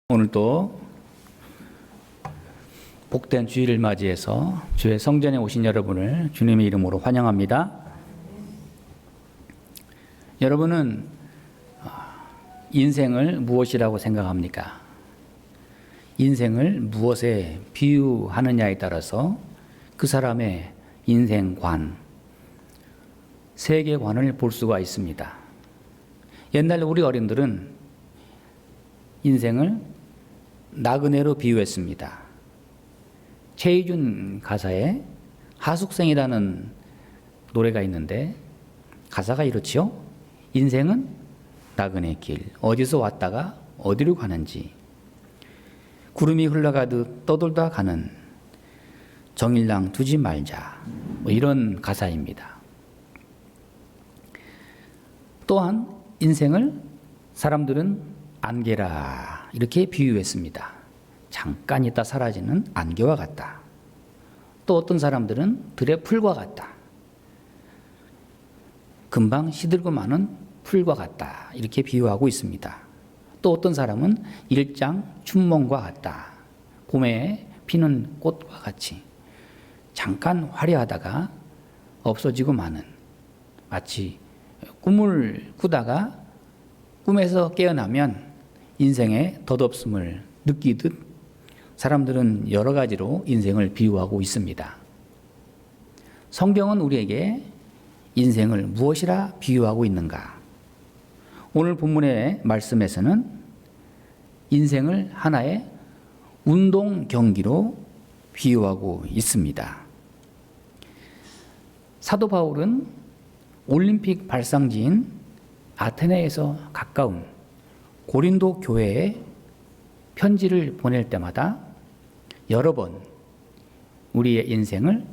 오늘 또 복된 주일을 맞이해서 주의 성전에 오신 여러분을 주님의 이름으로 환영합니다. 여러분은 인생을 무엇이라고 생각합니까? 인생을 무엇에 비유하느냐에 따라서 그 사람의 인생관, 세계관을 볼 수가 있습니다. 옛날 우리 어른들은 인생을 나그네로 비유했습니다. 최희준 가사에 하숙생이라는 노래가 있는데 가사가 이렇지요. 인생은 나그네 길, 어디서 왔다가 어디로 가는지, 구름이 흘러가듯 떠돌다 가는 정일랑 두지 말자, 이런 가사입니다. 또한 인생을 사람들은 안개라 이렇게 비유했습니다. 잠깐 있다 사라지는 안개와 같다. 또 어떤 사람들은 들의 풀과 같다. 금방 시들고 마는 풀과 같다. 이렇게 비유하고 있습니다. 또 어떤 사람은 일장 춘몽과 같다. 봄에 피는 꽃과 같이 잠깐 화려하다가 없어지고 마는, 마치 꿈을 꾸다가 꿈에서 깨어나면 인생의 덧없음을 느끼듯 사람들은 여러 가지로 인생을 비유하고 있습니다. 성경은 우리에게 인생을 무엇이라 비유하고 있는가? 오늘 본문의 말씀에서는 인생을 하나의 운동 경기로 비유하고 있습니다. 사도 바울은 올림픽 발상지인 아테네에서 가까운 고린도 교회에 편지를 보낼 때마다 여러 번 우리의 인생을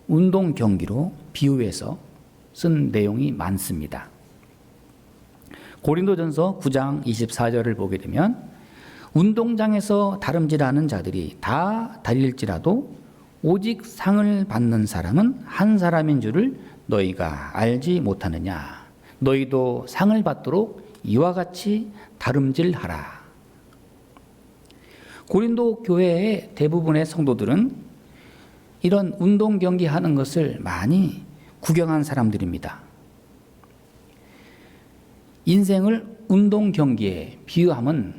운동 경기로 비유해서 쓴 내용이 많습니다. 고린도전서 9장 24절을 보게 되면 운동장에서 다름질하는 자들이 다 달릴지라도 오직 상을 받는 사람은 한 사람인 줄을 너희가 알지 못하느냐. 너희도 상을 받도록 이와 같이 다름질하라. 고린도 교회의 대부분의 성도들은 이런 운동 경기 하는 것을 많이 구경한 사람들입니다. 인생을 운동 경기에 비유함은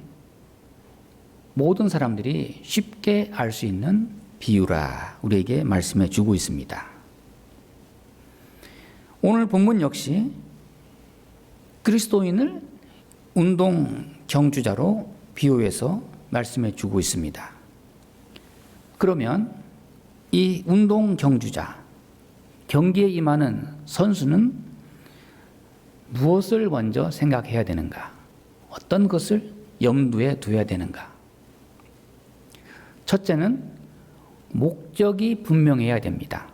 모든 사람들이 쉽게 알 수 있는 비유라 우리에게 말씀해 주고 있습니다. 오늘 본문 역시 그리스도인을 운동 경주자로 비유해서 말씀해 주고 있습니다. 그러면 이 운동 경주자, 경기에 임하는 선수는 무엇을 먼저 생각해야 되는가? 어떤 것을 염두에 둬야 되는가? 첫째는 목적이 분명해야 됩니다.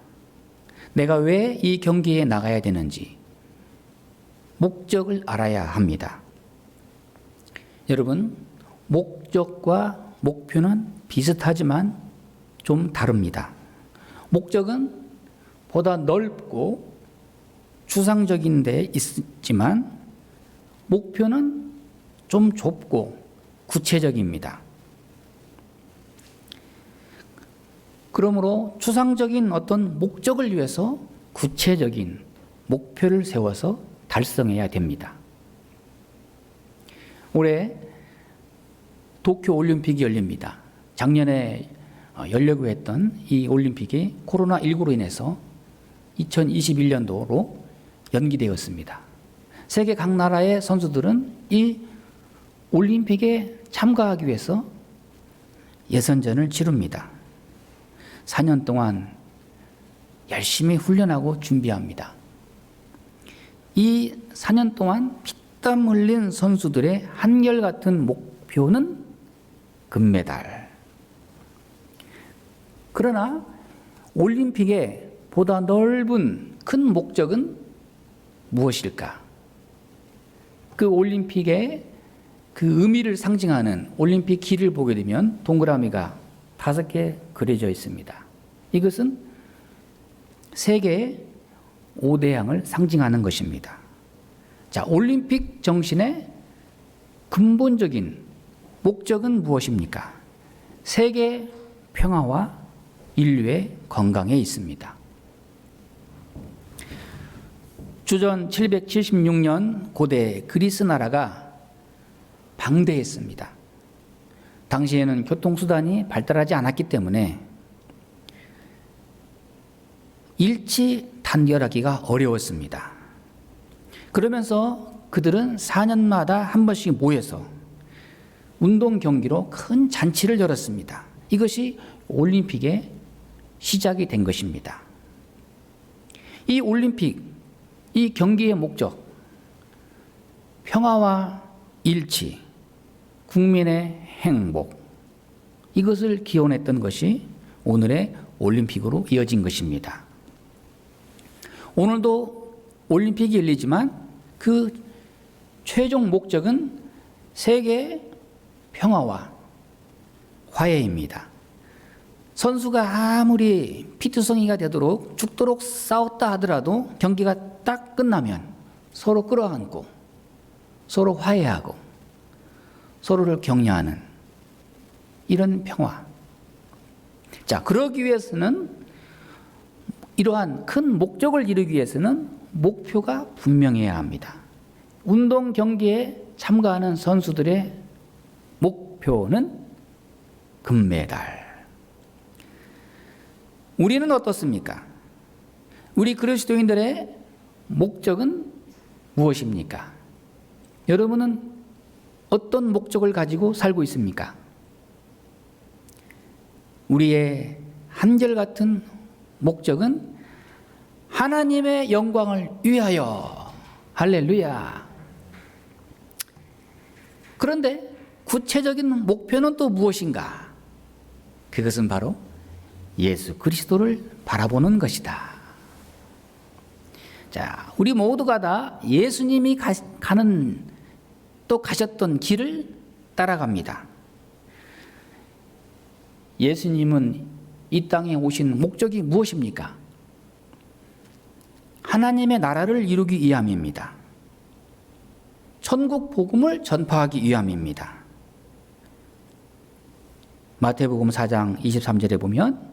내가 왜 이 경기에 나가야 되는지 목적을 알아야 합니다. 여러분, 목적과 목표는 비슷하지만 좀 다릅니다. 목적은 보다 넓고 추상적인 데 있지만 목표는 좀 좁고 구체적입니다. 그러므로 추상적인 어떤 목적을 위해서 구체적인 목표를 세워서 달성해야 됩니다. 올해 도쿄 올림픽이 열립니다. 작년에 열려고 했던 이 올림픽이 코로나19로 인해서 2021년도로 연기되었습니다. 세계 각 나라의 선수들은 이 올림픽에 참가하기 위해서 예선전을 치릅니다. 4년 동안 열심히 훈련하고 준비합니다. 이 4년 동안 피땀 흘린 선수들의 한결같은 목표는 금메달. 그러나 올림픽의 보다 넓은 큰 목적은 무엇일까? 그 올림픽의 그 의미를 상징하는 올림픽 길을 보게 되면 동그라미가 5개 그려져 있습니다. 이것은 세계의 5대양을 상징하는 것입니다. 자, 올림픽 정신의 근본적인 목적은 무엇입니까? 세계 평화와 인류의 건강에 있습니다. 주전 776년 고대 그리스 나라가 방대했습니다. 당시에는 교통수단이 발달하지 않았기 때문에 일치 단결하기가 어려웠습니다. 그러면서 그들은 4년마다 한 번씩 모여서 운동 경기로 큰 잔치를 열었습니다. 이것이 올림픽의 시작이 된 것입니다. 이 올림픽, 이 경기의 목적, 평화와 일치, 국민의 행복, 이것을 기원했던 것이 오늘의 올림픽으로 이어진 것입니다. 오늘도 올림픽이 열리지만 그 최종 목적은 세계 평화와 화해입니다. 선수가 아무리 피투성이가 되도록 죽도록 싸웠다 하더라도 경기가 딱 끝나면 서로 끌어안고 서로 화해하고 서로를 격려하는 이런 평화. 자, 그러기 위해서는 이러한 큰 목적을 이루기 위해서는 목표가 분명해야 합니다. 운동 경기에 참가하는 선수들의 목표는 금메달. 우리는 어떻습니까? 우리 그리스도인들의 목적은 무엇입니까? 여러분은 어떤 목적을 가지고 살고 있습니까? 우리의 한결같은 목적은 하나님의 영광을 위하여. 할렐루야. 그런데 구체적인 목표는 또 무엇인가? 그것은 바로 예수 그리스도를 바라보는 것이다. 자, 우리 모두가 다 예수님이 가셨던 길을 따라갑니다. 예수님은 이 땅에 오신 목적이 무엇입니까? 하나님의 나라를 이루기 위함입니다. 천국 복음을 전파하기 위함입니다. 마태복음 4장 23절에 보면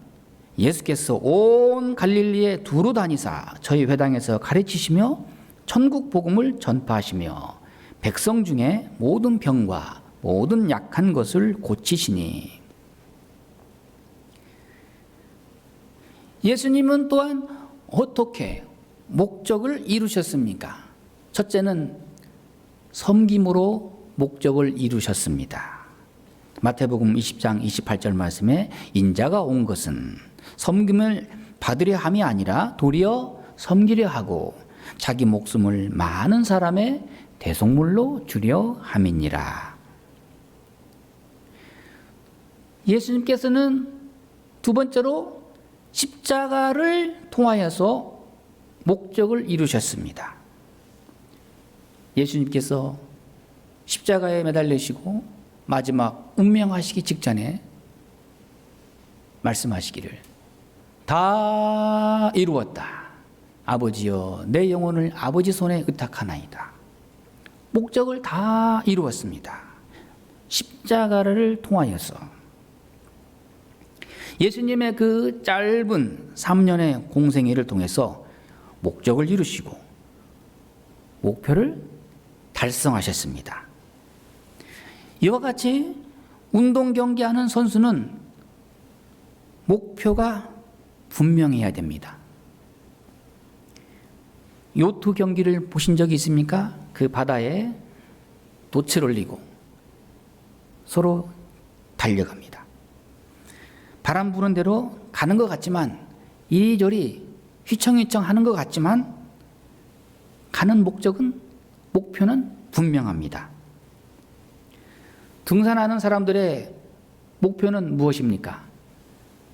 예수께서 온 갈릴리에 두루 다니사 저희 회당에서 가르치시며 천국 복음을 전파하시며 백성 중에 모든 병과 모든 약한 것을 고치시니. 예수님은 또한 어떻게 목적을 이루셨습니까? 첫째는 섬김으로 목적을 이루셨습니다. 마태복음 20장 28절 말씀에 인자가 온 것은 섬김을 받으려 함이 아니라 도리어 섬기려 하고 자기 목숨을 많은 사람의 대속물로 주려 함이니라. 예수님께서는 두 번째로 십자가를 통하여서 목적을 이루셨습니다. 예수님께서 십자가에 매달리시고 마지막 운명하시기 직전에 말씀하시기를 다 이루었다. 아버지여 내 영혼을 아버지 손에 의탁하나이다. 목적을 다 이루었습니다. 십자가를 통하여서. 예수님의 그 짧은 3년의 공생애를 통해서 목적을 이루시고 목표를 달성하셨습니다. 이와 같이 운동 경기하는 선수는 목표가 분명해야 됩니다. 요트 경기를 보신 적이 있습니까? 그 바다에 돛을 올리고 서로 달려갑니다. 바람 부는 대로 가는 것 같지만 이리저리 휘청휘청 하는 것 같지만 가는 목표는 분명합니다. 등산하는 사람들의 목표는 무엇입니까?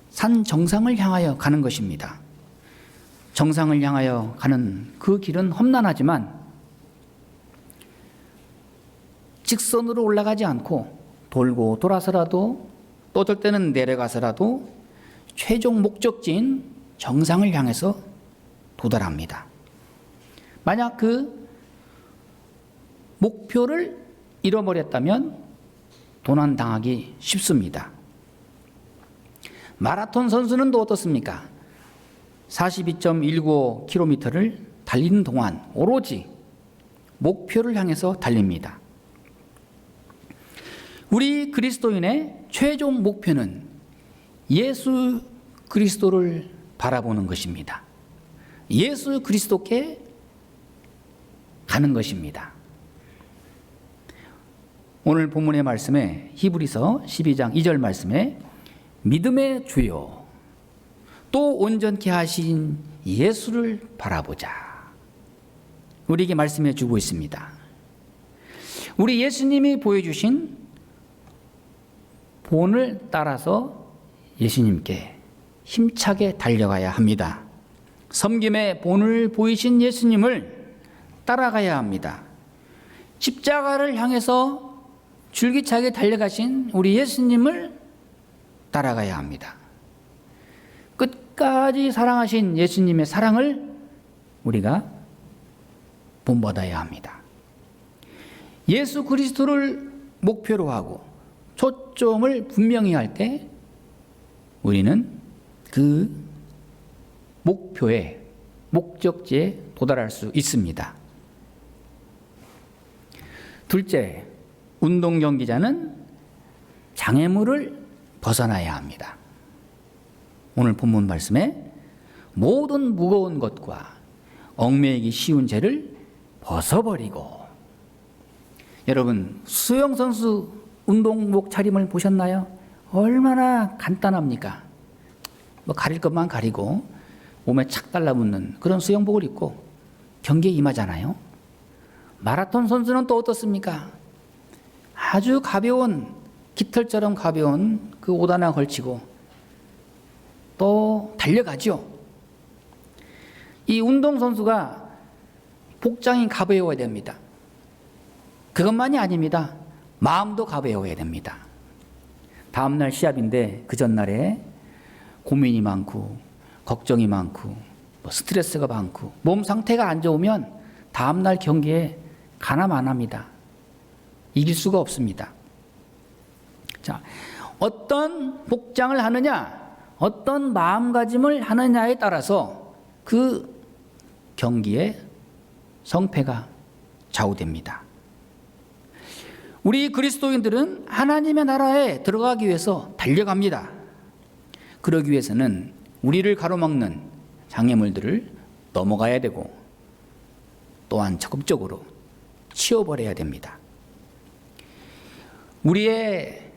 산 정상을 향하여 가는 것입니다. 정상을 향하여 가는 그 길은 험난하지만 직선으로 올라가지 않고 돌고 돌아서라도 또 어떨 때는 내려가서라도 최종 목적지인 정상을 향해서 도달합니다. 만약 그 목표를 잃어버렸다면 도난당하기 쉽습니다. 마라톤 선수는 또 어떻습니까? 42.195km를 달리는 동안 오로지 목표를 향해서 달립니다. 우리 그리스도인의 최종 목표는 예수 그리스도를 바라보는 것입니다. 예수 그리스도께 가는 것입니다. 오늘 본문의 말씀에 히브리서 12장 2절 말씀에 믿음의 주요 또 온전케 하신 예수를 바라보자. 우리에게 말씀해 주고 있습니다. 우리 예수님이 보여주신 본을 따라서 예수님께 힘차게 달려가야 합니다. 섬김의 본을 보이신 예수님을 따라가야 합니다. 십자가를 향해서 줄기차게 달려가신 우리 예수님을 따라가야 합니다. 끝까지 사랑하신 예수님의 사랑을 우리가 본받아야 합니다. 예수 그리스도를 목표로 하고 초점을 분명히 할 때 우리는 그 목표에, 목적지에 도달할 수 있습니다. 둘째, 운동 경기자는 장애물을 벗어나야 합니다. 오늘 본문 말씀에 모든 무거운 것과 얽매이기 쉬운 죄를 벗어버리고. 여러분, 수영선수 운동복 차림을 보셨나요? 얼마나 간단합니까? 가릴 것만 가리고 몸에 착 달라붙는 그런 수영복을 입고 경기에 임하잖아요. 마라톤 선수는 또 어떻습니까? 아주 가벼운, 깃털처럼 가벼운 그 옷 하나 걸치고 또 달려가죠. 이 운동선수가 복장이 가벼워야 됩니다. 그것만이 아닙니다. 마음도 가벼워야 됩니다. 다음날 시합인데 그 전날에 고민이 많고 걱정이 많고 스트레스가 많고 몸 상태가 안 좋으면 다음날 경기에 가나 마나입니다. 이길 수가 없습니다. 자, 어떤 복장을 하느냐, 어떤 마음가짐을 하느냐에 따라서 그 경기의 성패가 좌우됩니다. 우리 그리스도인들은 하나님의 나라에 들어가기 위해서 달려갑니다. 그러기 위해서는 우리를 가로막는 장애물들을 넘어가야 되고 또한 적극적으로 치워버려야 됩니다. 우리의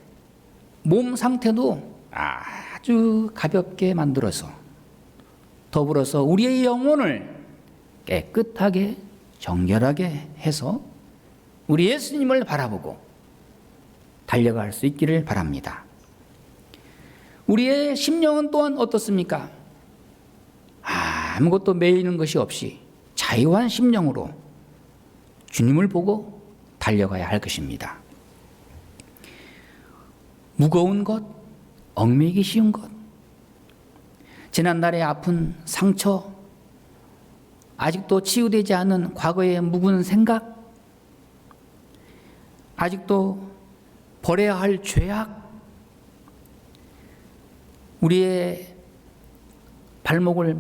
몸 상태도 아주 가볍게 만들어서 더불어서 우리의 영혼을 깨끗하게 정결하게 해서 우리 예수님을 바라보고 달려갈 수 있기를 바랍니다. 우리의 심령은 또한 어떻습니까? 아무것도 매이는 것이 없이 자유한 심령으로 주님을 보고 달려가야 할 것입니다. 무거운 것, 얽매이기 쉬운 것, 지난날의 아픈 상처, 아직도 치유되지 않은 과거의 묵은 생각, 아직도 버려야 할 죄악, 우리의 발목을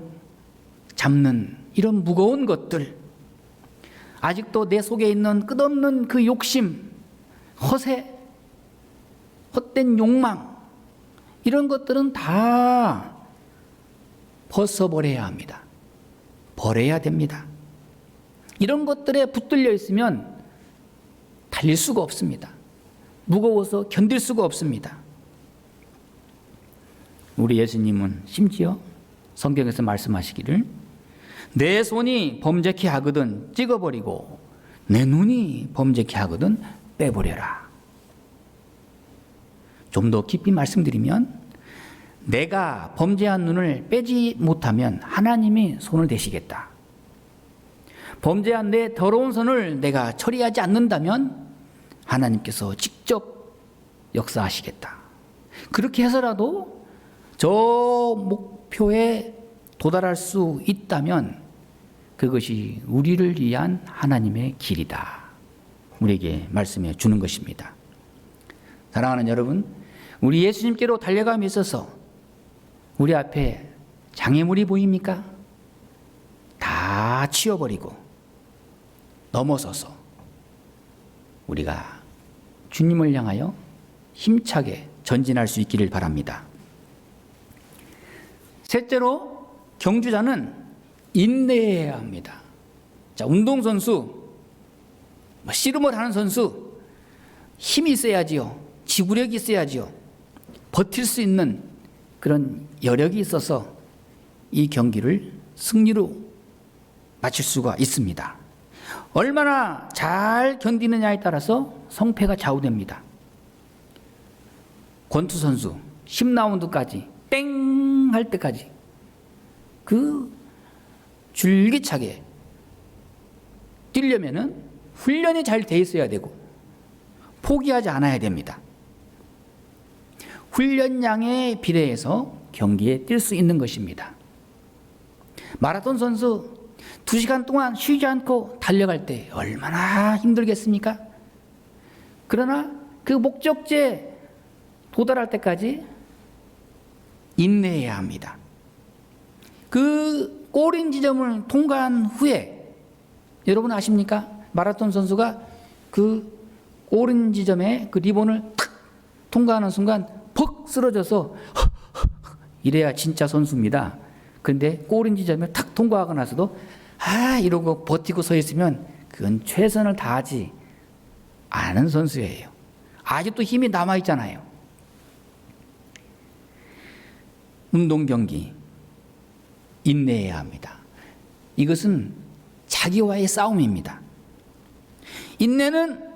잡는 이런 무거운 것들, 아직도 내 속에 있는 끝없는 그 욕심, 허세, 헛된 욕망, 이런 것들은 다 벗어버려야 합니다. 버려야 됩니다. 이런 것들에 붙들려 있으면 달릴 수가 없습니다. 무거워서 견딜 수가 없습니다. 우리 예수님은 심지어 성경에서 말씀하시기를 내 손이 범죄케 하거든 찍어버리고 내 눈이 범죄케 하거든 빼버려라. 좀 더 깊이 말씀드리면 내가 범죄한 눈을 빼지 못하면 하나님이 손을 대시겠다. 범죄한 내 더러운 손을 내가 처리하지 않는다면 하나님께서 직접 역사하시겠다. 그렇게 해서라도 저 목표에 도달할 수 있다면 그것이 우리를 위한 하나님의 길이다. 우리에게 말씀해 주는 것입니다. 사랑하는 여러분, 우리 예수님께로 달려감에 있어서 우리 앞에 장애물이 보입니까? 다 치워버리고 넘어서서 우리가 주님을 향하여 힘차게 전진할 수 있기를 바랍니다. 셋째로, 경주자는 인내해야 합니다. 자, 운동선수, 씨름을 하는 선수, 힘이 있어야지요. 지구력이 있어야지요. 버틸 수 있는 그런 여력이 있어서 이 경기를 승리로 마칠 수가 있습니다. 얼마나 잘 견디느냐에 따라서 성패가 좌우됩니다. 권투 선수 10라운드까지 땡 할 때까지 그 줄기차게 뛰려면은 훈련이 잘 돼 있어야 되고 포기하지 않아야 됩니다. 훈련량에 비례해서 경기에 뛸 수 있는 것입니다. 마라톤 선수 2시간 동안 쉬지 않고 달려갈 때 얼마나 힘들겠습니까? 그러나 그 목적지에 도달할 때까지 인내해야 합니다. 그 꼬린 지점을 통과한 후에 여러분 아십니까? 마라톤 선수가 그 꼬린 지점에 그 리본을 탁 통과하는 순간 퍽 쓰러져서 이래야 진짜 선수입니다. 그런데 꼬린 지점에 탁 통과하고 나서도 이러고 버티고 서 있으면 그건 최선을 다하지 않은 선수예요. 아직도 힘이 남아있잖아요. 운동 경기 인내해야 합니다. 이것은 자기와의 싸움입니다. 인내는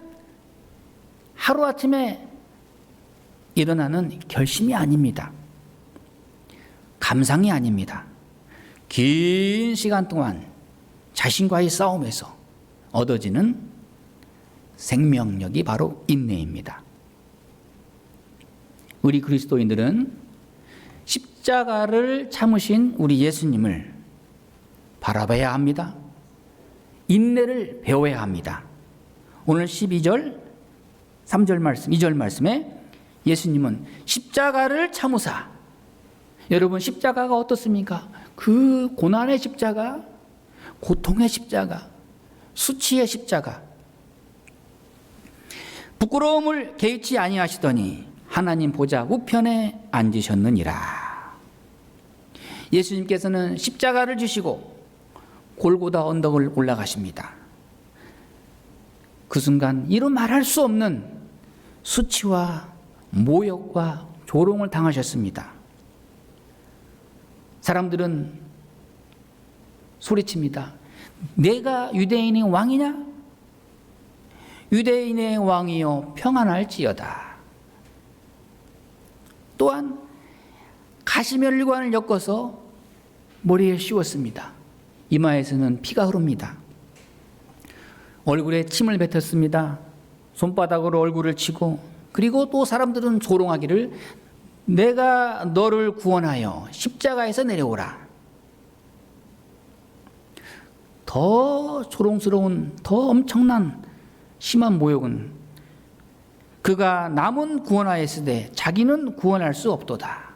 하루아침에 일어나는 결심이 아닙니다. 감상이 아닙니다. 긴 시간 동안 자신과의 싸움에서 얻어지는 생명력이 바로 인내입니다. 우리 그리스도인들은 십자가를 참으신 우리 예수님을 바라봐야 합니다. 인내를 배워야 합니다. 오늘 12절, 3절 말씀, 2절 말씀에 예수님은 십자가를 참으사. 여러분, 십자가가 어떻습니까? 그 고난의 십자가, 고통의 십자가, 수치의 십자가. 부끄러움을 개의치 아니하시더니 하나님 보좌 우편에 앉으셨느니라. 예수님께서는 십자가를 지시고 골고다 언덕을 올라가십니다. 그 순간 이루 말할 수 없는 수치와 모욕과 조롱을 당하셨습니다. 사람들은 소리칩니다. 내가 유대인의 왕이냐? 유대인의 왕이여 평안할지어다. 또한 가시면류관을 엮어서 머리에 씌웠습니다. 이마에서는 피가 흐릅니다. 얼굴에 침을 뱉었습니다. 손바닥으로 얼굴을 치고, 그리고 또 사람들은 조롱하기를 내가 너를 구원하여 십자가에서 내려오라. 더 조롱스러운, 더 엄청난 심한 모욕은 그가 남은 구원하였으되 자기는 구원할 수 없도다.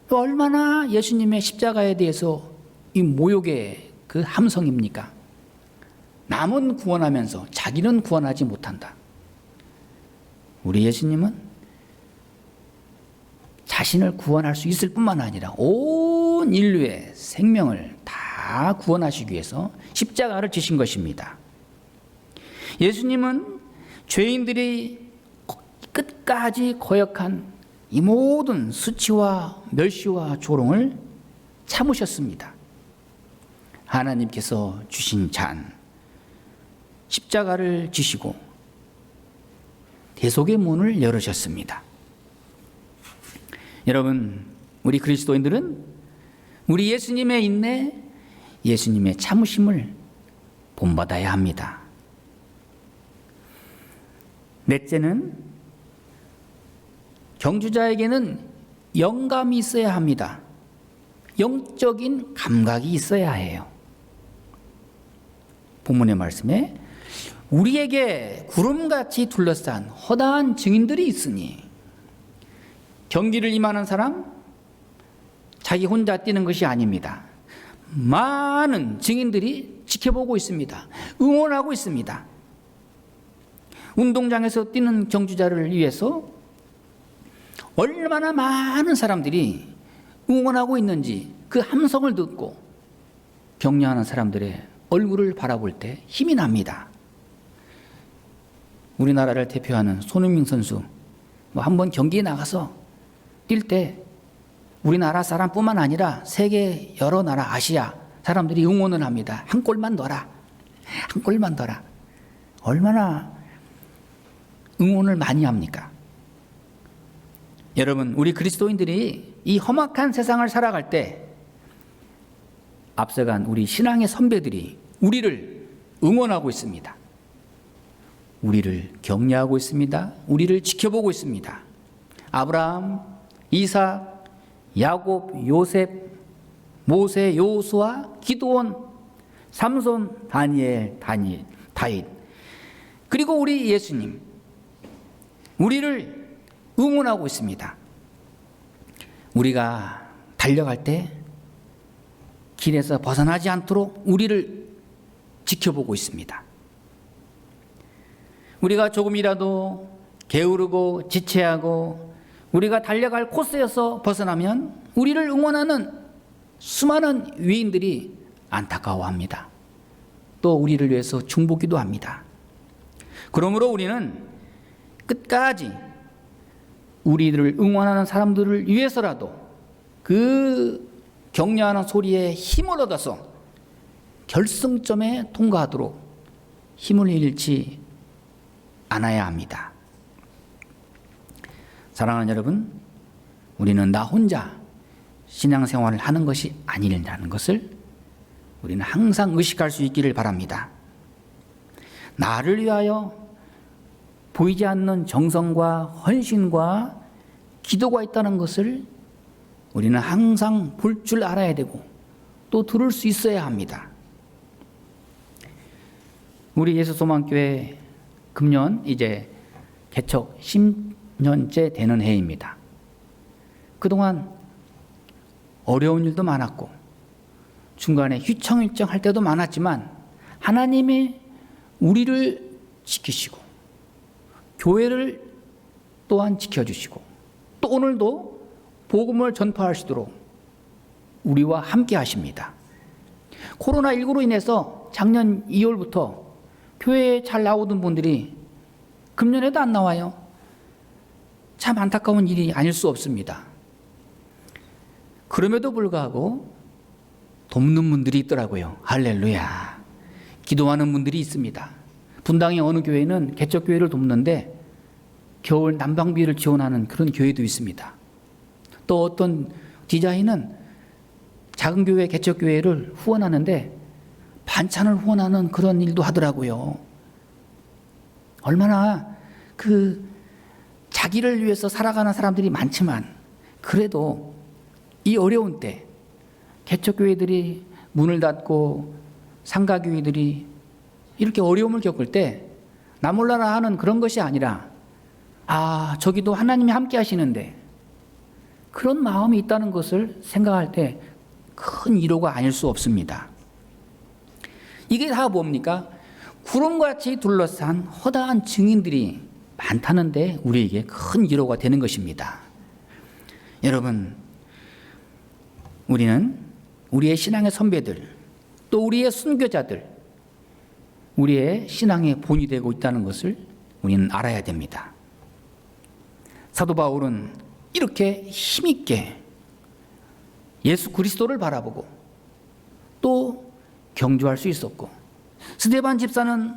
얼마나 예수님의 십자가에 대해서 이 모욕의 그 함성입니까? 남은 구원하면서 자기는 구원하지 못한다. 우리 예수님은 자신을 구원할 수 있을 뿐만 아니라 온 인류의 생명을 다 구원하시기 위해서 십자가를 지신 것입니다. 예수님은 죄인들이 끝까지 거역한 이 모든 수치와 멸시와 조롱을 참으셨습니다. 하나님께서 주신 잔, 십자가를 지시고 대속의 문을 열으셨습니다. 여러분, 우리 그리스도인들은 우리 예수님의 인내, 예수님의 참으심을 본받아야 합니다. 넷째는 경주자에게는 영감이 있어야 합니다. 영적인 감각이 있어야 해요. 본문의 말씀에 우리에게 구름같이 둘러싼 허다한 증인들이 있으니 경기를 임하는 사람, 자기 혼자 뛰는 것이 아닙니다. 많은 증인들이 지켜보고 있습니다. 응원하고 있습니다. 운동장에서 뛰는 경주자를 위해서 얼마나 많은 사람들이 응원하고 있는지 그 함성을 듣고 격려하는 사람들의 얼굴을 바라볼 때 힘이 납니다. 우리나라를 대표하는 손흥민 선수 한번 경기에 나가서 뛸 때 우리나라 사람뿐만 아니라 세계 여러 나라 아시아 사람들이 응원을 합니다. 한 골만 넣어라. 한 골만 넣어라. 얼마나 응원을 많이 합니까? 여러분, 우리 그리스도인들이 이 험악한 세상을 살아갈 때 앞서간 우리 신앙의 선배들이 우리를 응원하고 있습니다. 우리를 격려하고 있습니다. 우리를 지켜보고 있습니다. 아브라함, 이삭, 야곱, 요셉, 모세, 여호수아, 기드온, 삼손, 다니엘, 다윗, 그리고 우리 예수님, 우리를 응원하고 있습니다. 우리가 달려갈 때 길에서 벗어나지 않도록 우리를 지켜보고 있습니다. 우리가 조금이라도 게으르고 지체하고 우리가 달려갈 코스에서 벗어나면 우리를 응원하는 수많은 위인들이 안타까워합니다. 또 우리를 위해서 중보기도 합니다. 그러므로 우리는 끝까지 우리를 응원하는 사람들을 위해서라도 그 격려하는 소리에 힘을 얻어서 결승점에 통과하도록 힘을 잃지 않아야 합니다. 사랑하는 여러분, 우리는 나 혼자 신앙생활을 하는 것이 아니라는 것을 우리는 항상 의식할 수 있기를 바랍니다. 나를 위하여 보이지 않는 정성과 헌신과 기도가 있다는 것을 우리는 항상 볼 줄 알아야 되고 또 들을 수 있어야 합니다. 우리 예수소망교회 금년 이제 개척 10년째 되는 해입니다. 그동안 어려운 일도 많았고 중간에 휘청휘청 할 때도 많았지만 하나님이 우리를 지키시고 교회를 또한 지켜주시고 또 오늘도 복음을 전파하시도록 우리와 함께 하십니다. 코로나19로 인해서 작년 2월부터 교회에 잘 나오던 분들이 금년에도 안 나와요. 참 안타까운 일이 아닐 수 없습니다. 그럼에도 불구하고 돕는 분들이 있더라고요. 할렐루야. 기도하는 분들이 있습니다. 분당의 어느 교회는 개척교회를 돕는데 겨울 난방비를 지원하는 그런 교회도 있습니다. 또 어떤 디자인은 작은 교회 개척교회를 후원하는데 반찬을 후원하는 그런 일도 하더라고요. 얼마나 자기를 위해서 살아가는 사람들이 많지만 그래도 이 어려운 때 개척교회들이 문을 닫고 상가교회들이 이렇게 어려움을 겪을 때 나 몰라라 하는 그런 것이 아니라 저기도 하나님이 함께 하시는데 그런 마음이 있다는 것을 생각할 때 큰 위로가 아닐 수 없습니다. 이게 다 뭡니까? 구름같이 둘러싼 허다한 증인들이 많다는데 우리에게 큰 위로가 되는 것입니다. 여러분, 우리는 우리의 신앙의 선배들, 또 우리의 순교자들, 우리의 신앙의 본이 되고 있다는 것을 우리는 알아야 됩니다. 사도 바울은 이렇게 힘있게 예수 그리스도를 바라보고 또 경주할 수 있었고, 스데반 집사는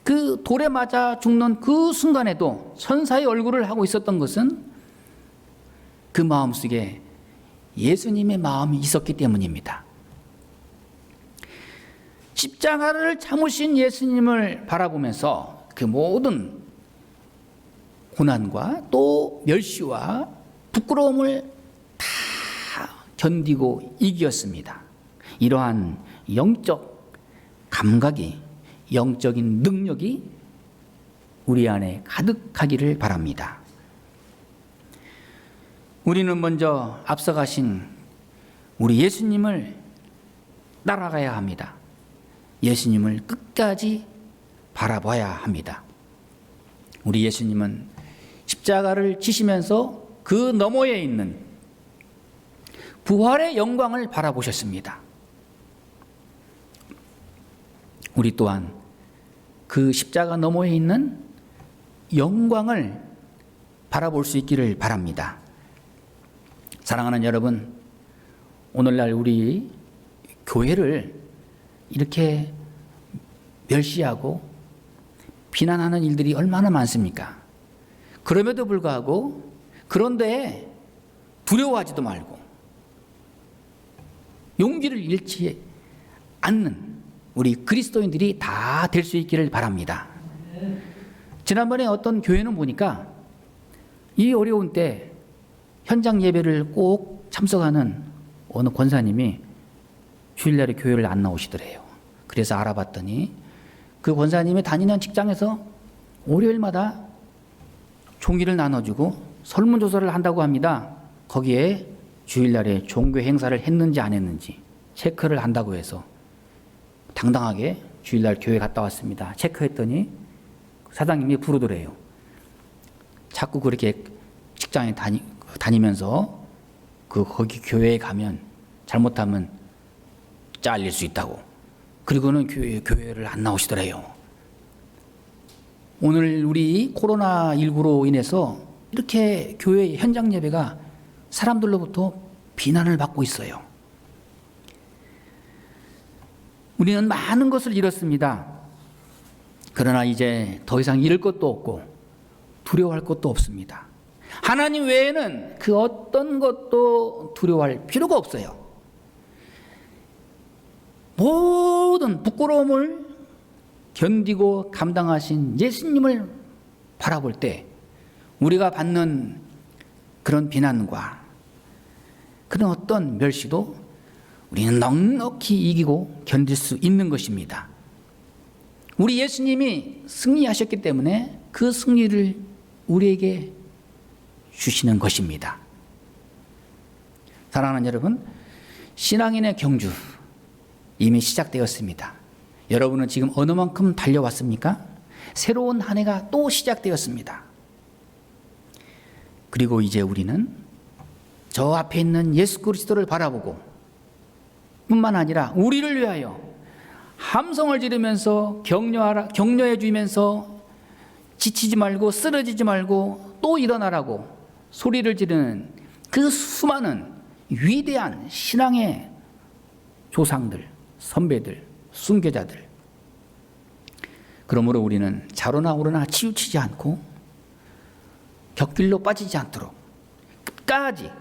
그 돌에 맞아 죽는 그 순간에도 천사의 얼굴을 하고 있었던 것은 그 마음속에 예수님의 마음이 있었기 때문입니다. 십자가를 참으신 예수님을 바라보면서 그 모든 고난과 또 멸시와 부끄러움을 다 견디고 이겼습니다. 이러한 영적 감각이 영적인 능력이 우리 안에 가득하기를 바랍니다. 우리는 먼저 앞서가신 우리 예수님을 따라가야 합니다. 예수님을 끝까지 바라봐야 합니다. 우리 예수님은 십자가를 지시면서 그 너머에 있는 부활의 영광을 바라보셨습니다. 우리 또한 그 십자가 너머에 있는 영광을 바라볼 수 있기를 바랍니다. 사랑하는 여러분, 오늘날 우리 교회를 이렇게 멸시하고 비난하는 일들이 얼마나 많습니까? 그럼에도 불구하고 그런데 두려워하지도 말고 용기를 잃지 않는 우리 그리스도인들이 다 될 수 있기를 바랍니다. 지난번에 어떤 교회는 보니까 이 어려운 때 현장 예배를 꼭 참석하는 어느 권사님이 주일날에 교회를 안 나오시더래요. 그래서 알아봤더니 그 권사님이 다니는 직장에서 월요일마다 종기를 나눠주고 설문조사를 한다고 합니다. 거기에 주일날에 종교 행사를 했는지 안 했는지 체크를 한다고 해서 당당하게 주일날 교회 갔다 왔습니다. 체크했더니 사장님이 부르더래요. 자꾸 그렇게 직장에 다니면서 거기 교회에 가면 잘못하면 잘릴 수 있다고. 그리고는 교회를 안 나오시더래요. 오늘 우리 코로나19로 인해서 이렇게 교회 현장 예배가 사람들로부터 비난을 받고 있어요. 우리는 많은 것을 잃었습니다. 그러나 이제 더 이상 잃을 것도 없고 두려워할 것도 없습니다. 하나님 외에는 그 어떤 것도 두려워할 필요가 없어요. 모든 부끄러움을 견디고 감당하신 예수님을 바라볼 때 우리가 받는 그런 비난과 그런 어떤 멸시도 우리는 넉넉히 이기고 견딜 수 있는 것입니다. 우리 예수님이 승리하셨기 때문에 그 승리를 우리에게 주시는 것입니다. 사랑하는 여러분, 신앙인의 경주 이미 시작되었습니다. 여러분은 지금 어느 만큼 달려왔습니까? 새로운 한 해가 또 시작되었습니다. 그리고 이제 우리는 저 앞에 있는 예수 그리스도를 바라보고 뿐만 아니라 우리를 위하여 함성을 지르면서 격려해 주면서 지치지 말고 쓰러지지 말고 또 일어나라고 소리를 지르는 그 수많은 위대한 신앙의 조상들, 선배들, 순교자들. 그러므로 우리는 좌로나 우로나 치우치지 않고 격길로 빠지지 않도록 끝까지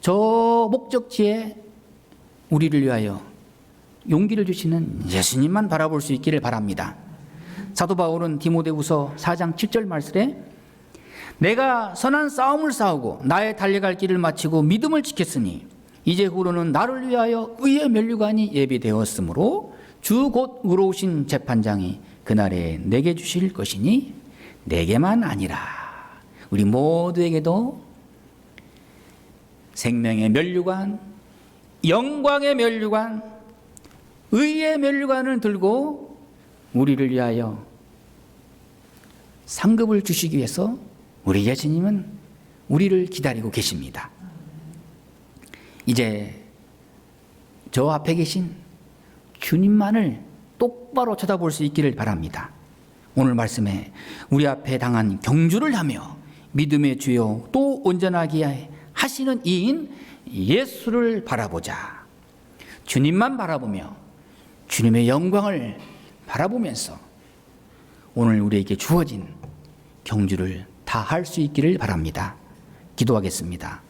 저 목적지에 우리를 위하여 용기를 주시는 예수님만 바라볼 수 있기를 바랍니다. 사도 바울은 디모데후서 4장 7절 말씀에 내가 선한 싸움을 싸우고 나의 달려갈 길을 마치고 믿음을 지켰으니 이제 후로는 나를 위하여 의의 면류관이 예비되었으므로 주 곧 의로우신 재판장이 그날에 내게 주실 것이니 내게만 아니라 우리 모두에게도 생명의 면류관, 영광의 면류관, 의의 면류관을 들고 우리를 위하여 상급을 주시기 위해서 우리 예수님은 우리를 기다리고 계십니다. 이제 저 앞에 계신 주님만을 똑바로 쳐다볼 수 있기를 바랍니다. 오늘 말씀에 우리 앞에 당한 경주를 하며 믿음의 주요 또 온전하게 하시는 이인 예수를 바라보자. 주님만 바라보며 주님의 영광을 바라보면서 오늘 우리에게 주어진 경주를 다 할 수 있기를 바랍니다. 기도하겠습니다.